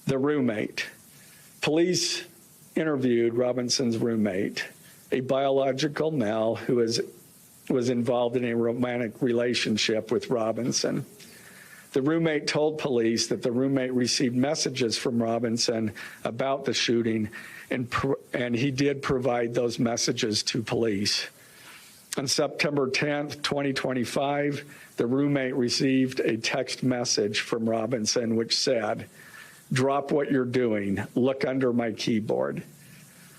The roommate. Police interviewed Robinson's roommate, a biological male who was involved in a romantic relationship with Robinson. The roommate told police that the roommate received messages from Robinson about the shooting, and he did provide those messages to police. On September 10th, 2025, the roommate received a text message from Robinson which said, "Drop what you're doing, look under my keyboard."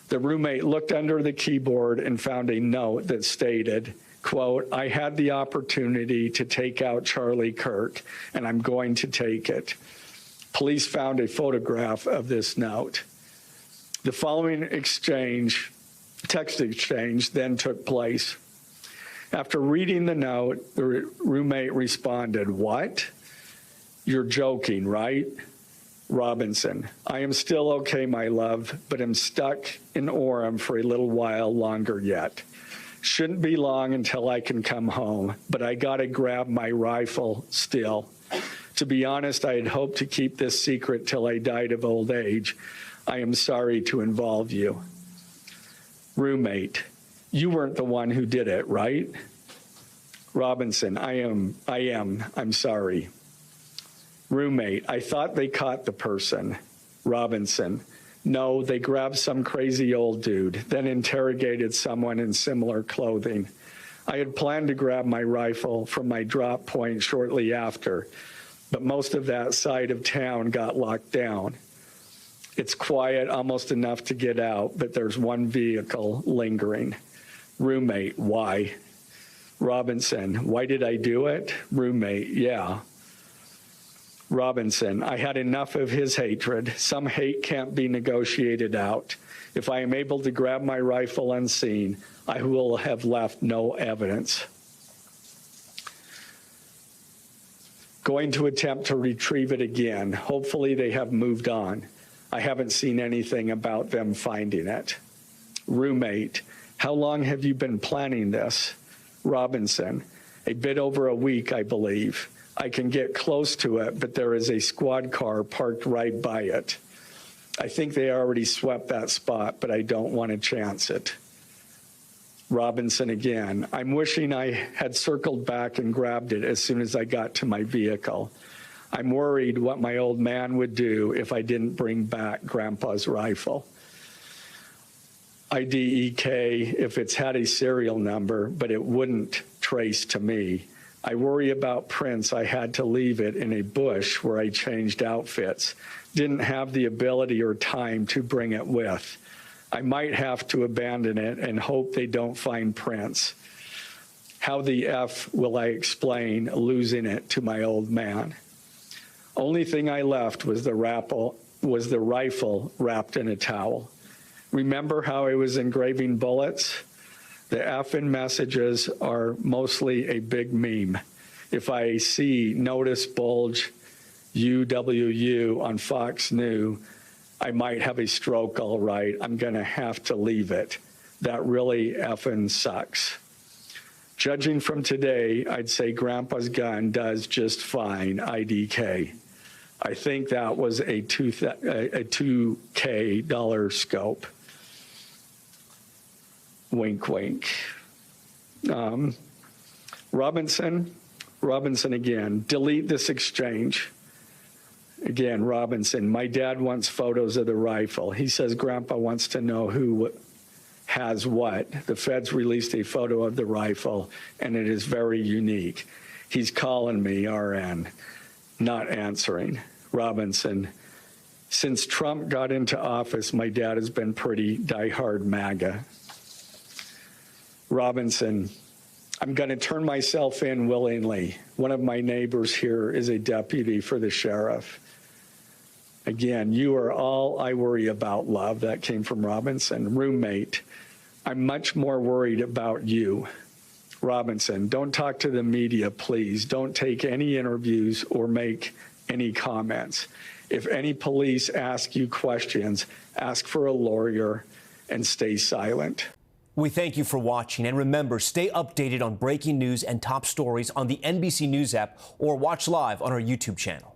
The roommate looked under the keyboard and found a note that stated, quote, "I had the opportunity to take out Charlie Kirk, and I'm going to take it." Police found a photograph of this note. The following text exchange, then took place. After reading the note, the roommate responded, "What? You're joking, right?" Robinson, "I am still okay, my love, but I'm stuck in Orem for a little while longer yet. Shouldn't be long until I can come home, but I gotta grab my rifle still. To be honest, I had hoped to keep this secret till I died of old age. I am sorry to involve you." Roommate, "You weren't the one who did it, right?" Robinson, I am. I'm sorry." Roommate, "I thought they caught the person." Robinson, "No, they grabbed some crazy old dude, then interrogated someone in similar clothing. I had planned to grab my rifle from my drop point shortly after, but most of that side of town got locked down. It's quiet, almost enough to get out, but there's one vehicle lingering." Roommate, "Why?" Robinson, "Why did I do it?" Roommate, "Yeah." Robinson, "I had enough of his hatred. Some hate can't be negotiated out. If I am able to grab my rifle unseen, I will have left no evidence. Going to attempt to retrieve it again. Hopefully they have moved on. I haven't seen anything about them finding it." Roommate, "How long have you been planning this?" Robinson, "A bit over a week, I believe. I can get close to it, but there is a squad car parked right by it. I think they already swept that spot, but I don't want to chance it." Robinson again, "I'm wishing I had circled back and grabbed it as soon as I got to my vehicle. I'm worried what my old man would do if I didn't bring back Grandpa's rifle. IDEK if it's had a serial number, but it wouldn't trace to me. I worry about prints. I had to leave it in a bush where I changed outfits. Didn't have the ability or time to bring it with. I might have to abandon it and hope they don't find prints. How the F will I explain losing it to my old man? Only thing I left was the rifle wrapped in a towel. Remember how I was engraving bullets? The F in messages are mostly a big meme. If I see notice bulge UWU on Fox News, I might have a stroke, all right. I'm going to have to leave it. That really effing sucks. Judging from today, I'd say Grandpa's gun does just fine, IDK. I think that was a $2K scope. Wink, wink. Robinson again, delete this exchange. Again, Robinson, my dad wants photos of the rifle. He says Grandpa wants to know who has what. The feds released a photo of the rifle, and it is very unique. He's calling me, RN, not answering. Robinson, since Trump got into office, my dad has been pretty diehard MAGA. Robinson, I'm going to turn myself in willingly. One of my neighbors here is a deputy for the sheriff. Again, you are all I worry about, love. That came from Robinson. Roommate, I'm much more worried about you. Robinson, don't talk to the media, please. Don't take any interviews or make any comments. If any police ask you questions, ask for a lawyer and stay silent. We thank you for watching, and remember, stay updated on breaking news and top stories on the NBC News app or watch live on our YouTube channel.